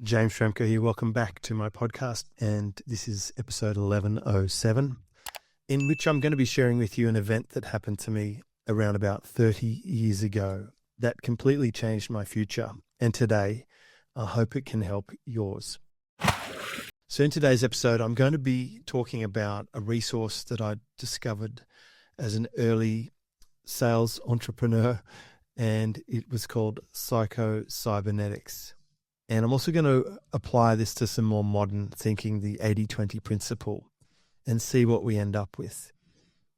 James Schramko here. Welcome back to my podcast, and this is episode 1107, in which I'm going to be sharing with you an event that happened to me around about 30 years ago that completely changed my future. And today, I hope it can help yours. So in today's episode, I'm going to be talking about a resource that I discovered as an early sales entrepreneur, and it was called Psycho-Cybernetics. And I'm also going to apply this to some more modern thinking, the 80-20 principle, and see what we end up with.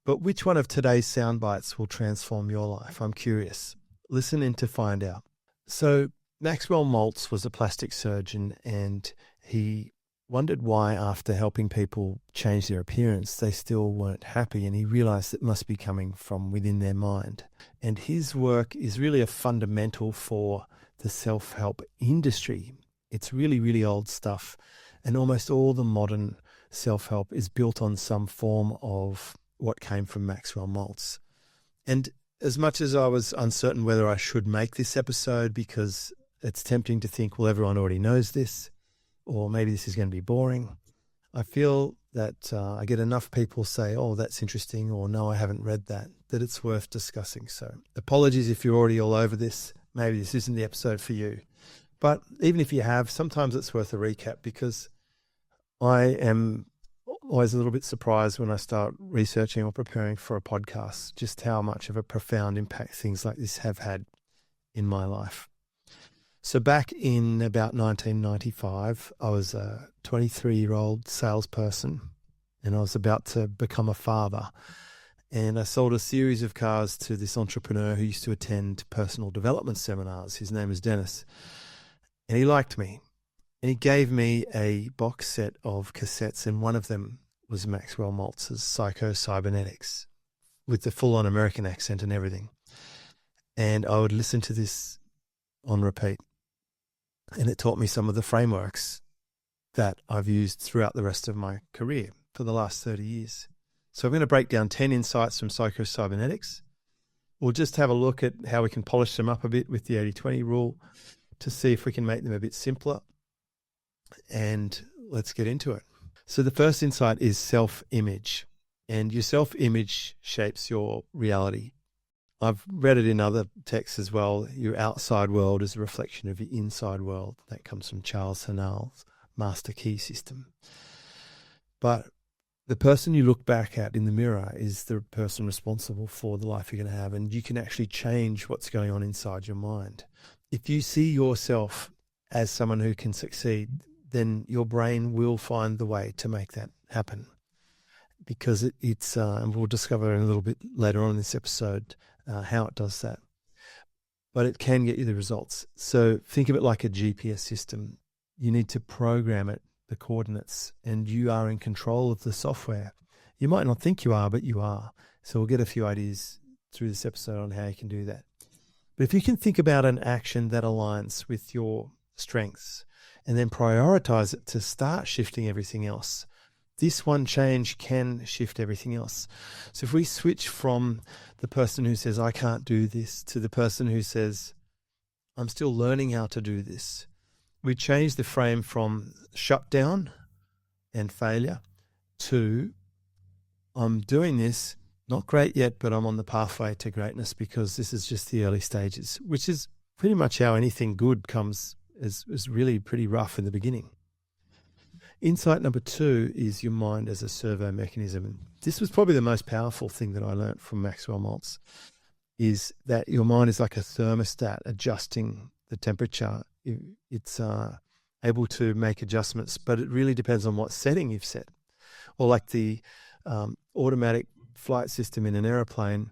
But which one of today's sound bites will transform your life? I'm curious. Listen in to find out. So Maxwell Maltz was a plastic surgeon, and he wondered why, after helping people change their appearance, they still weren't happy, and he realized it must be coming from within their mind. And his work is really a fundamental for the self-help industry. It's really, really old stuff, and almost all the modern self-help is built on some form of what came from Maxwell Maltz. And as much as I was uncertain whether I should make this episode, because it's tempting to think, well, everyone already knows this, or maybe this is going to be boring, I feel that I get enough people say, oh, that's interesting, or no, I haven't read that it's worth discussing. So apologies if you're already all over this. Maybe this isn't the episode for you. But even if you have, sometimes it's worth a recap, because I am always a little bit surprised when I start researching or preparing for a podcast, just how much of a profound impact things like this have had in my life. So back in about 1995, I was a 23-year-old salesperson, and I was about to become a father. And I sold a series of cars to this entrepreneur who used to attend personal development seminars. His name is Dennis. And he liked me. And he gave me a box set of cassettes, and one of them was Maxwell Maltz's Psycho-Cybernetics, with the full-on American accent and everything. And I would listen to this on repeat. And it taught me some of the frameworks that I've used throughout the rest of my career for the last 30 years. So I'm going to break down 10 insights from Psycho-Cybernetics. We'll just have a look at how we can polish them up a bit with the 80-20 rule to see if we can make them a bit simpler. And let's get into it. So the first insight is self-image. And your self-image shapes your reality. I've read it in other texts as well. Your outside world is a reflection of your inside world. That comes from Charles Hannell's Master Key System. But the person you look back at in the mirror is the person responsible for the life you're going to have, and you can actually change what's going on inside your mind. If you see yourself as someone who can succeed, then your brain will find the way to make that happen, because it's and we'll discover in a little bit later on in this episode how it does that. But it can get you the results. So think of it like a GPS system. You need to program it, the coordinates, and you are in control of the software. You might not think you are, but you are. So we'll get a few ideas through this episode on how you can do that. But if you can think about an action that aligns with your strengths and then prioritize it to start shifting everything else, this one change can shift everything else. So if we switch from the person who says, I can't do this, to the person who says, I'm still learning how to do this, we change the frame from shutdown and failure to, I'm doing this, not great yet, but I'm on the pathway to greatness, because this is just the early stages, which is pretty much how anything good comes, is really pretty rough in the beginning. Insight number 2 is your mind as a servo mechanism. And this was probably the most powerful thing that I learned from Maxwell Maltz, is that your mind is like a thermostat adjusting the temperature. It's able to make adjustments, but it really depends on what setting you've set. Or like the automatic flight system in an aeroplane,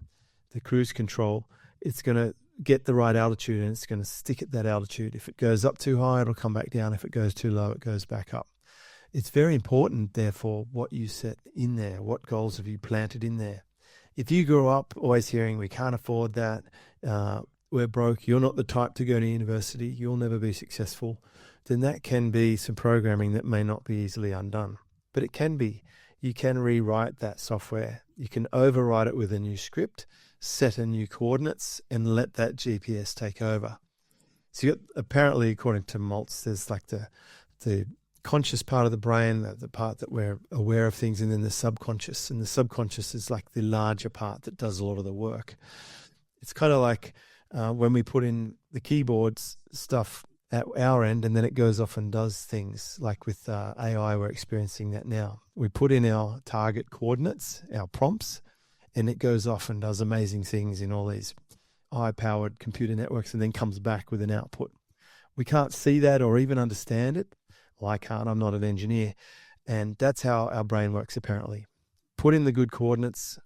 the cruise control, it's going to get the right altitude and it's going to stick at that altitude. If it goes up too high, it'll come back down. If it goes too low, it goes back up. It's very important, therefore, what you set in there. What goals have you planted in there? If you grew up always hearing, we can't afford that, we're broke, you're not the type to go to university, you'll never be successful, then that can be some programming that may not be easily undone. But it can be. You can rewrite that software. You can override it with a new script, set a new coordinates, and let that GPS take over. So you got, apparently, according to Maltz, there's like the conscious part of the brain, the part that we're aware of things, and then the subconscious. And the subconscious is like the larger part that does a lot of the work. It's kind of like when we put in the keyboards stuff at our end, and then it goes off and does things. Like with AI, we're experiencing that now. We put in our target coordinates, our prompts, and it goes off and does amazing things in all these high-powered computer networks and then comes back with an output. We can't see that or even understand it. Well, I can't. I'm not an engineer. And that's how our brain works, apparently. Put in the good coordinates,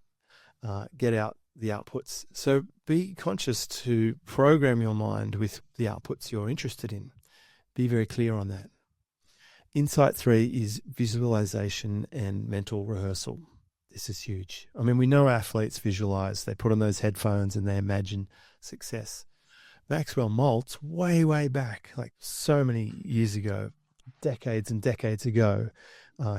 get out the outputs. So be conscious to program your mind with the outputs you're interested in. Be very clear on that. Insight 3 is visualization and mental rehearsal. This is huge. I mean, we know athletes visualize. They put on those headphones and they imagine success. Maxwell Maltz, way back, like so many years ago, decades and decades ago,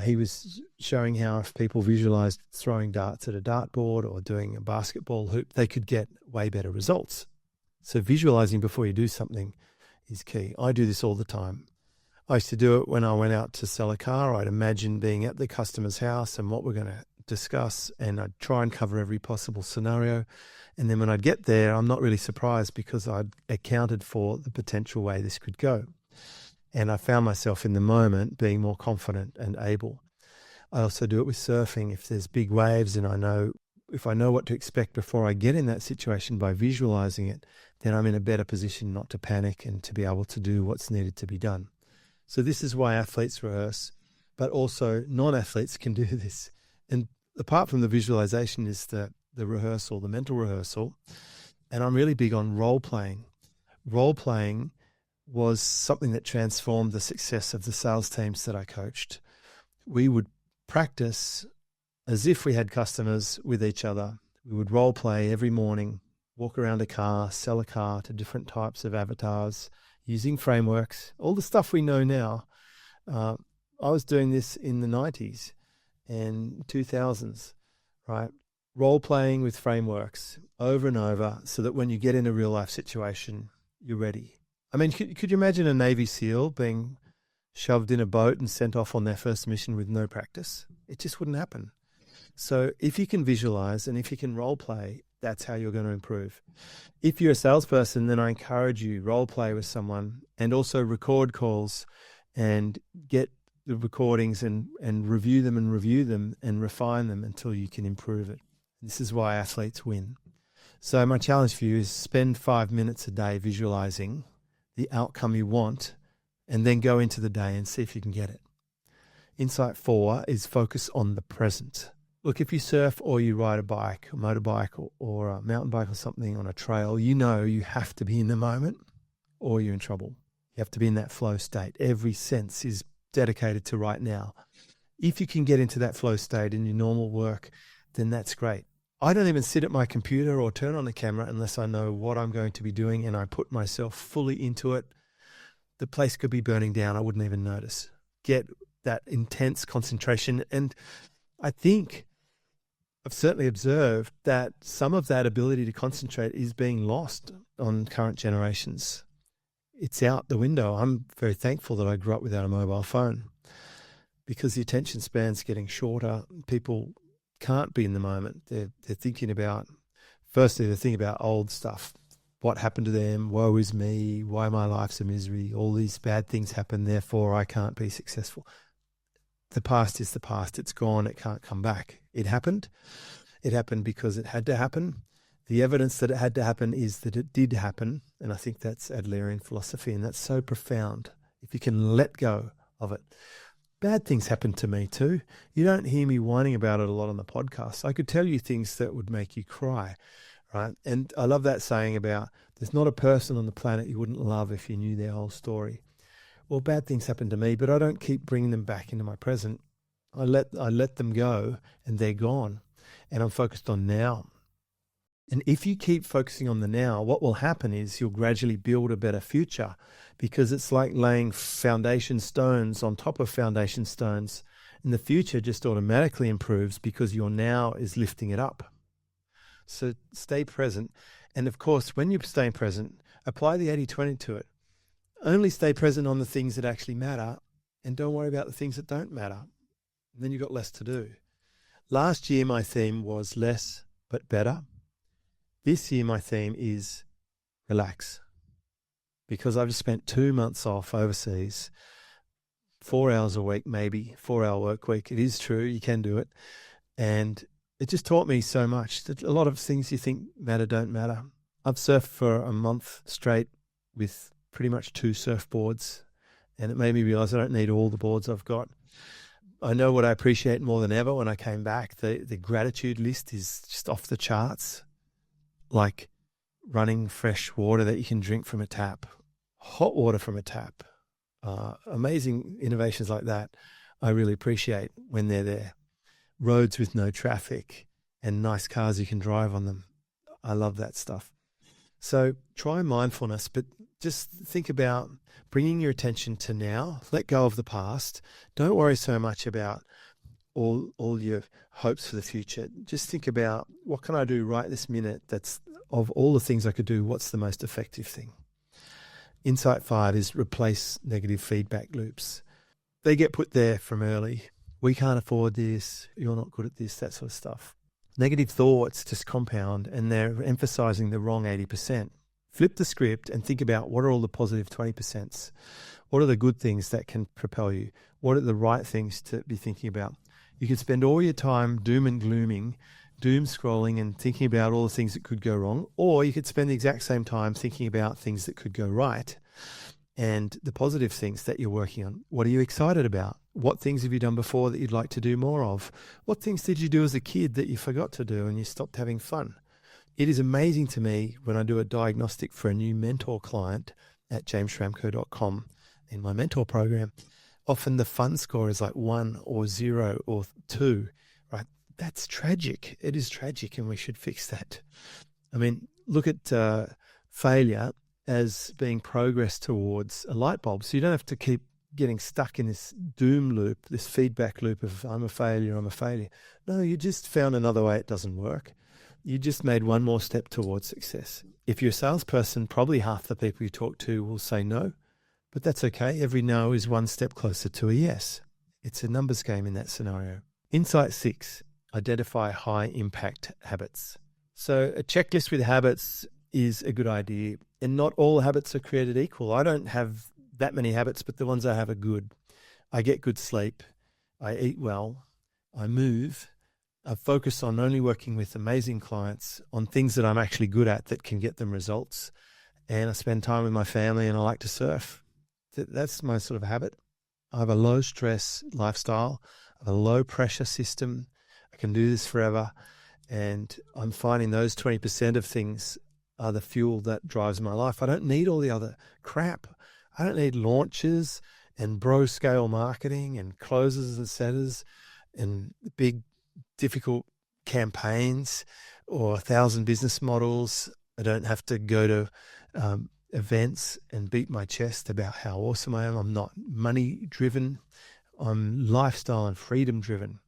he was showing how if people visualized throwing darts at a dartboard or doing a basketball hoop, they could get way better results. So visualizing before you do something is key. I do this all the time. I used to do it when I went out to sell a car. I'd imagine being at the customer's house and what we're going to discuss, and I'd try and cover every possible scenario. And then when I'd get there, I'm not really surprised because I'd accounted for the potential way this could go. And I found myself in the moment being more confident and able. I also do it with surfing. If there's big waves and if I know what to expect before I get in that situation by visualizing it, then I'm in a better position not to panic and to be able to do what's needed to be done. So this is why athletes rehearse, but also non-athletes can do this. And apart from the visualization is the rehearsal, the mental rehearsal. And I'm really big on role-playing. Role-playing was something that transformed the success of the sales teams that I coached. We would practice as if we had customers with each other. We would role-play every morning, walk around a car, sell a car to different types of avatars, using frameworks, all the stuff we know now. I was doing this in the 90s and 2000s, right? Role-playing with frameworks over and over so that when you get in a real-life situation, you're ready. I mean, could you imagine a Navy SEAL being shoved in a boat and sent off on their first mission with no practice? It just wouldn't happen. So if you can visualize and if you can role-play, that's how you're going to improve. If you're a salesperson, then I encourage you, role-play with someone and also record calls and get the recordings and review them and refine them until you can improve it. This is why athletes win. So my challenge for you is spend 5 minutes a day visualizing the outcome you want and then go into the day and see if you can get it. Insight 4 is focus on the present. Look, if you surf or you ride a bike, a motorbike or a mountain bike or something on a trail, you know you have to be in the moment or you're in trouble. You have to be in that flow state. Every sense is dedicated to right now. If you can get into that flow state in your normal work, then that's great. I don't even sit at my computer or turn on the camera unless I know what I'm going to be doing and I put myself fully into it. The place could be burning down. I wouldn't even notice. Get that intense concentration. And I think I've certainly observed that some of that ability to concentrate is being lost on current generations. It's out the window. I'm very thankful that I grew up without a mobile phone because the attention span's getting shorter. People can't be in the moment. They're thinking about, firstly, they're thinking about old stuff. What happened to them? Woe is me. Why my life's a misery? All these bad things happen, therefore I can't be successful. The past is the past. It's gone. It can't come back. It happened. It happened because it had to happen. The evidence that it had to happen is that it did happen. And I think that's Adlerian philosophy. And that's so profound. If you can let go of it. Bad things happen to me too. You don't hear me whining about it a lot on the podcast. I could tell you things that would make you cry, right? And I love that saying about there's not a person on the planet you wouldn't love if you knew their whole story. Well, bad things happen to me, but I don't keep bringing them back into my present. I let them go and they're gone. And I'm focused on now. And if you keep focusing on the now, what will happen is you'll gradually build a better future because it's like laying foundation stones on top of foundation stones. And the future just automatically improves because your now is lifting it up. So stay present. And of course, when you're staying present, apply the 80-20 to it. Only stay present on the things that actually matter and don't worry about the things that don't matter. And then you've got less to do. Last year, my theme was less but better. This year, my theme is relax. Because I've just spent 2 months off overseas, 4 hours a week, maybe 4-hour work week. It is true, you can do it. And it just taught me so much that a lot of things you think matter don't matter. I've surfed for a month straight with pretty much 2 surfboards, and it made me realize I don't need all the boards I've got. I know what I appreciate more than ever when I came back. The gratitude list is just off the charts, like running fresh water that you can drink from a tap, hot water from a tap, amazing innovations like that. I really appreciate when they're there. Roads with no traffic and nice cars you can drive on them. I love that stuff. So try mindfulness, but just think about bringing your attention to now. Let go of the past. Don't worry so much about all your hopes for the future. Just think about, what can I do right this minute that's, of all the things I could do, what's the most effective thing? Insight 5 is replace negative feedback loops. They get put there from early. We can't afford this. You're not good at this, that sort of stuff. Negative thoughts just compound, and they're emphasizing the wrong 80%. Flip the script and think about, what are all the positive 20%? What are the good things that can propel you? What are the right things to be thinking about? You could spend all your time doom and glooming, doom scrolling and thinking about all the things that could go wrong, or you could spend the exact same time thinking about things that could go right and the positive things that you're working on. What are you excited about? What things have you done before that you'd like to do more of? What things did you do as a kid that you forgot to do and you stopped having fun? It is amazing to me when I do a diagnostic for a new mentor client at jamesschramko.com in my mentor program. Often the fun score is like 1 or 0 or 2, right? That's tragic. It is tragic, and we should fix that. I mean, look at failure as being progress towards a light bulb. So you don't have to keep getting stuck in this doom loop, this feedback loop of I'm a failure. No, you just found another way it doesn't work. You just made one more step towards success. If you're a salesperson, probably half the people you talk to will say no, but that's okay. Every no is one step closer to a yes. It's a numbers game in that scenario. Insight 6, identify high impact habits. So a checklist with habits is a good idea, and not all habits are created equal. I don't have that many habits, but the ones I have are good. I get good sleep. I eat well. I move. I focus on only working with amazing clients on things that I'm actually good at that can get them results. And I spend time with my family, and I like to surf. That's my sort of habit. I have a low stress lifestyle. I have a low pressure system. I can do this forever. And I'm finding those 20% of things are the fuel that drives my life. I don't need all the other crap. I don't need launches and bro scale marketing and closers and setters and big difficult campaigns or 1,000 business models. I don't have to go to events and beat my chest about how awesome I am. I'm not money driven. I'm lifestyle and freedom driven.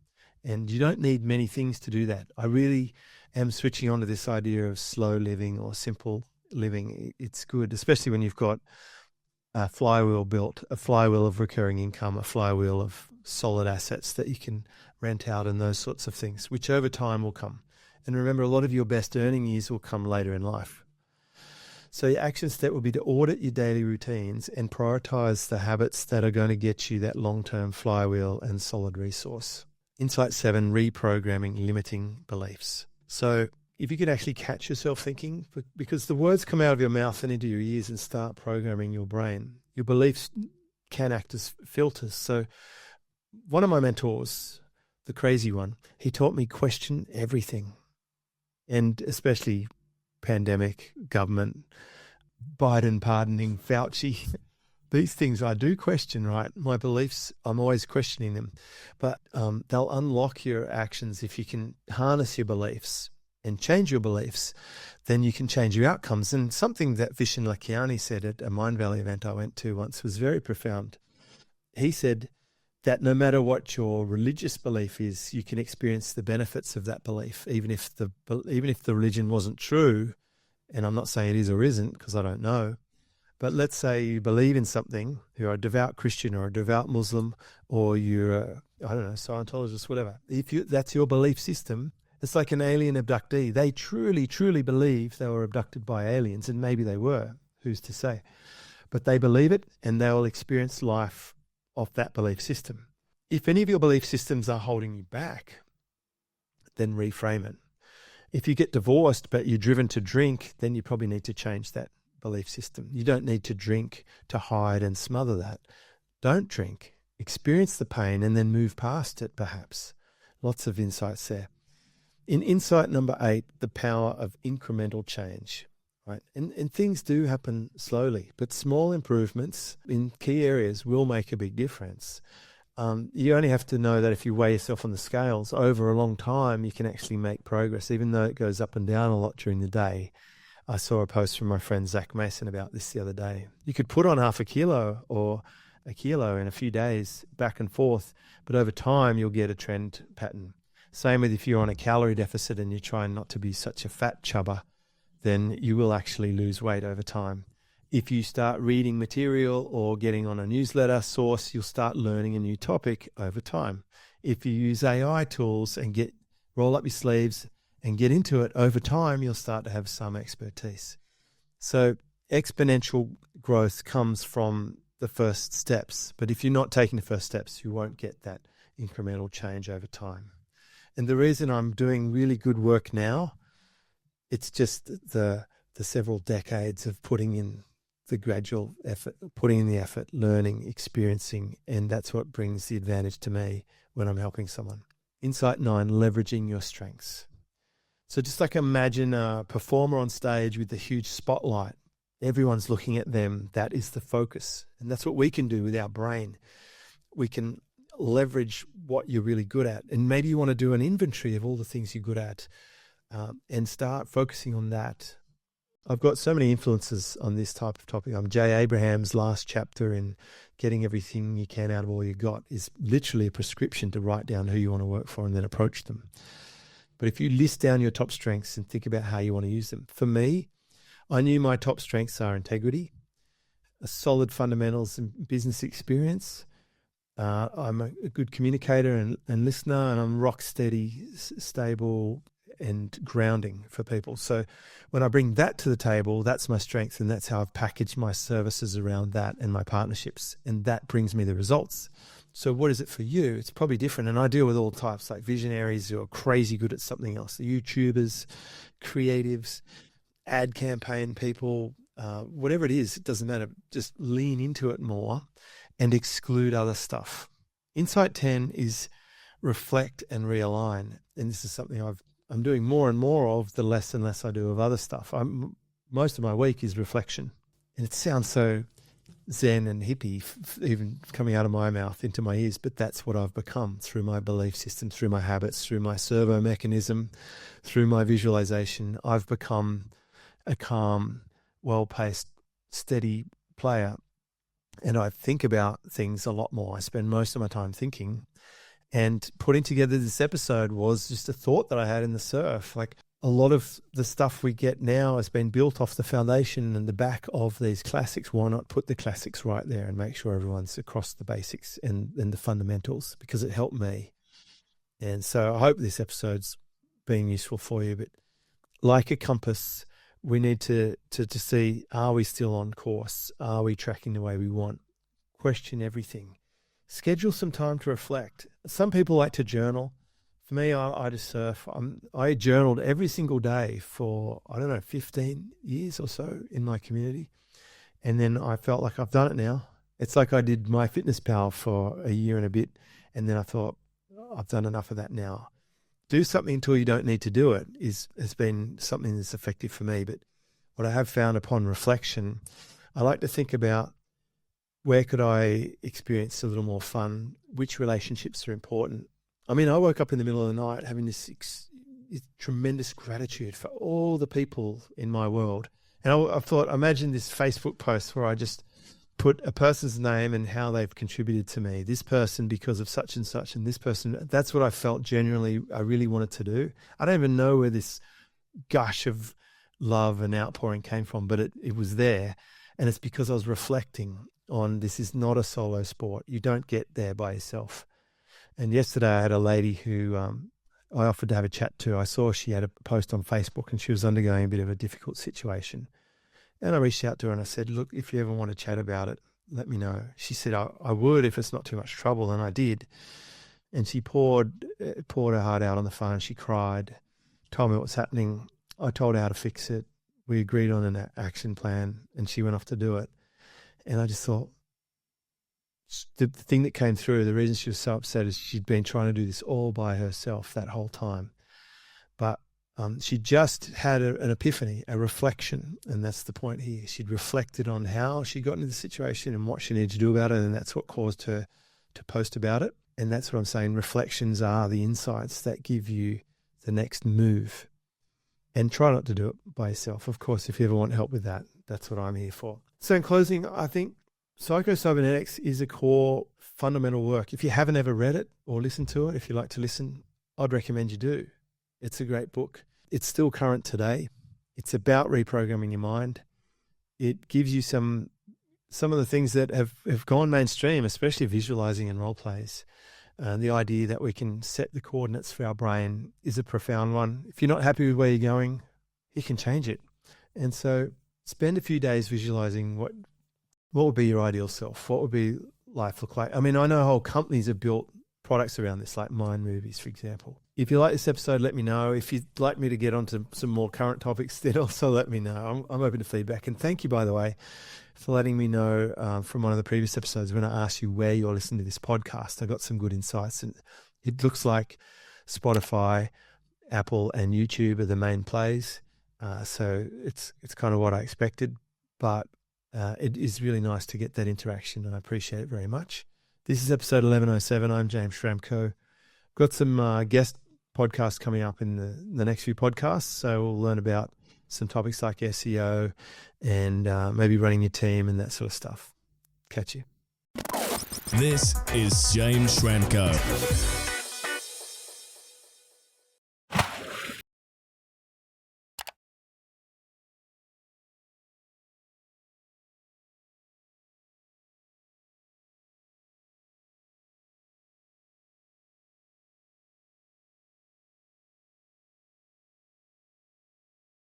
And you don't need many things to do that. I really am switching on to this idea of slow living or simple living. It's good, especially when you've got a flywheel built, a flywheel of recurring income, a flywheel of solid assets that you can rent out and those sorts of things, which over time will come. And remember, a lot of your best earning years will come later in life. So your action step will be to audit your daily routines and prioritize the habits that are going to get you that long-term flywheel and solid resource. Insight 7, reprogramming limiting beliefs. So if you could actually catch yourself thinking, because the words come out of your mouth and into your ears and start programming your brain, your beliefs can act as filters. So one of my mentors, the crazy one, he taught me question everything, and especially pandemic, government, Biden pardoning Fauci. These things I do question, right? My beliefs, I'm always questioning them, but they'll unlock your actions. If you can harness your beliefs and change your beliefs, then you can change your outcomes. And something that Vishen Lakhiani said at a Mind Valley event I went to once was very profound. He said that no matter what your religious belief is, you can experience the benefits of that belief, even if the religion wasn't true. And I'm not saying it is or isn't, because I don't know. But let's say you believe in something, you're a devout Christian or a devout Muslim, or you're a, I don't know, Scientologist, whatever. That's your belief system, it's like an alien abductee. They truly, truly believe they were abducted by aliens, and maybe they were, who's to say? But they believe it, and they will experience life off that belief system. If any of your belief systems are holding you back, then reframe it. If you get divorced but you're driven to drink, then you probably need to change that belief system. You don't need to drink to hide and smother that. Don't drink. Experience the pain and then move past it, perhaps. Lots of insights there. In insight number 8, the power of incremental change. Right? And things do happen slowly, but small improvements in key areas will make a big difference. You only have to know that if you weigh yourself on the scales over a long time, you can actually make progress, even though it goes up and down a lot during the day. I saw a post from my friend Zach Mason about this the other day. You could put on half a kilo or a kilo in a few days, back and forth, but over time you'll get a trend pattern. Same with if you're on a calorie deficit and you're trying not to be such a fat chubber, then you will actually lose weight over time. If you start reading material or getting on a newsletter source, you'll start learning a new topic over time. If you use AI tools and roll up your sleeves and get into it, over time, you'll start to have some expertise. So exponential growth comes from the first steps. But if you're not taking the first steps, you won't get that incremental change over time. And the reason I'm doing really good work now, it's just the several decades of putting in the gradual effort, putting in the effort, learning, experiencing, and that's what brings the advantage to me when I'm helping someone. Insight 9, leveraging your strengths. So just like imagine a performer on stage with a huge spotlight. Everyone's looking at them. That is the focus. And that's what we can do with our brain. We can leverage what you're really good at. And maybe you want to do an inventory of all the things you're good at and start focusing on that. I've got so many influences on this type of topic. Jay Abraham's last chapter in Getting Everything You Can Out of All You Got is literally a prescription to write down who you want to work for and then approach them. But if you list down your top strengths and think about how you want to use them. For me, I knew my top strengths are integrity, a solid fundamentals and business experience. I'm a good communicator and listener, and I'm rock steady, stable, and grounding for people. So when I bring that to the table, that's my strength, and that's how I've packaged my services around that and my partnerships, and that brings me the results. So what is it for you? It's probably different, and I deal with all types, like visionaries who are crazy good at something else, the YouTubers, creatives, ad campaign people, whatever it is, it doesn't matter. Just lean into it more and exclude other stuff. Insight 10 is reflect and realign, and this is something I'm doing more and more of the less and less I do of other stuff. Most of my week is reflection. And it sounds so zen and hippie, even coming out of my mouth into my ears, but that's what I've become through my belief system, through my habits, through my servo mechanism, through my visualization. I've become a calm, well-paced, steady player. And I think about things a lot more. I spend most of my time thinking. And putting together this episode was just a thought that I had in the surf. Like a lot of the stuff we get now has been built off the foundation and the back of these classics. Why not put the classics right there and make sure everyone's across the basics and the fundamentals, because it helped me. And so I hope this episode's been useful for you. But like a compass, we need to see, are we still on course? Are we tracking the way we want? Question everything. Schedule some time to reflect. Some people like to journal. For me, I just surf. I journaled every single day for, 15 years or so in my community. And then I felt like I've done it now. It's like I did MyFitnessPal for a year and a bit. And then I thought, I've done enough of that now. Do something until you don't need to do it has been something that's effective for me. But what I have found upon reflection, I like to think about, where could I experience a little more fun? Which relationships are important? I mean, I woke up in the middle of the night having this tremendous gratitude for all the people in my world. And I thought, imagine this Facebook post where I just put a person's name and how they've contributed to me. This person because of such and such, and this person. That's what I felt genuinely I really wanted to do. I don't even know where this gush of love and outpouring came from, but it was there. And it's because I was reflecting on this is not a solo sport. You don't get there by yourself. And yesterday I had a lady who I offered to have a chat to. I saw she had a post on Facebook and she was undergoing a bit of a difficult situation. And I reached out to her and I said, look, if you ever want to chat about it, let me know. She said, I would if it's not too much trouble. And I did. And she poured her heart out on the phone. She cried, told me what's happening. I told her how to fix it. We agreed on an action plan and she went off to do it. And I just thought, the thing that came through, the reason she was so upset is she'd been trying to do this all by herself that whole time. But she just had an epiphany, a reflection, and that's the point here. She'd reflected on how she got into the situation and what she needed to do about it, and that's what caused her to post about it. And that's what I'm saying. Reflections are the insights that give you the next move. And try not to do it by yourself. Of course, if you ever want help with that, that's what I'm here for. So in closing, I think Psycho-Cybernetics is a core fundamental work. If you haven't ever read it or listened to it, if you like to listen, I'd recommend you do. It's a great book. It's still current today. It's about reprogramming your mind. It gives you some of the things that have gone mainstream, especially visualizing and role plays. The idea that we can set the coordinates for our brain is a profound one. If you're not happy with where you're going, you can change it. And so spend a few days visualizing what would be your ideal self? What would be life look like? I mean, I know whole companies have built products around this, like Mind Movies, for example. If you like this episode, let me know. If you'd like me to get onto some more current topics, then also let me know. I'm open to feedback. And thank you, by the way, for letting me know from one of the previous episodes when I asked you where you're listening to this podcast. I got some good insights. And it looks like Spotify, Apple, and YouTube are the main plays. So it's kind of what I expected. But it is really nice to get that interaction, and I appreciate it very much. This is episode 1107. I'm James Schramko. Got some guest podcasts coming up in the next few podcasts, so we'll learn about some topics like SEO and maybe running your team and that sort of stuff. Catch you. This is James Schramko.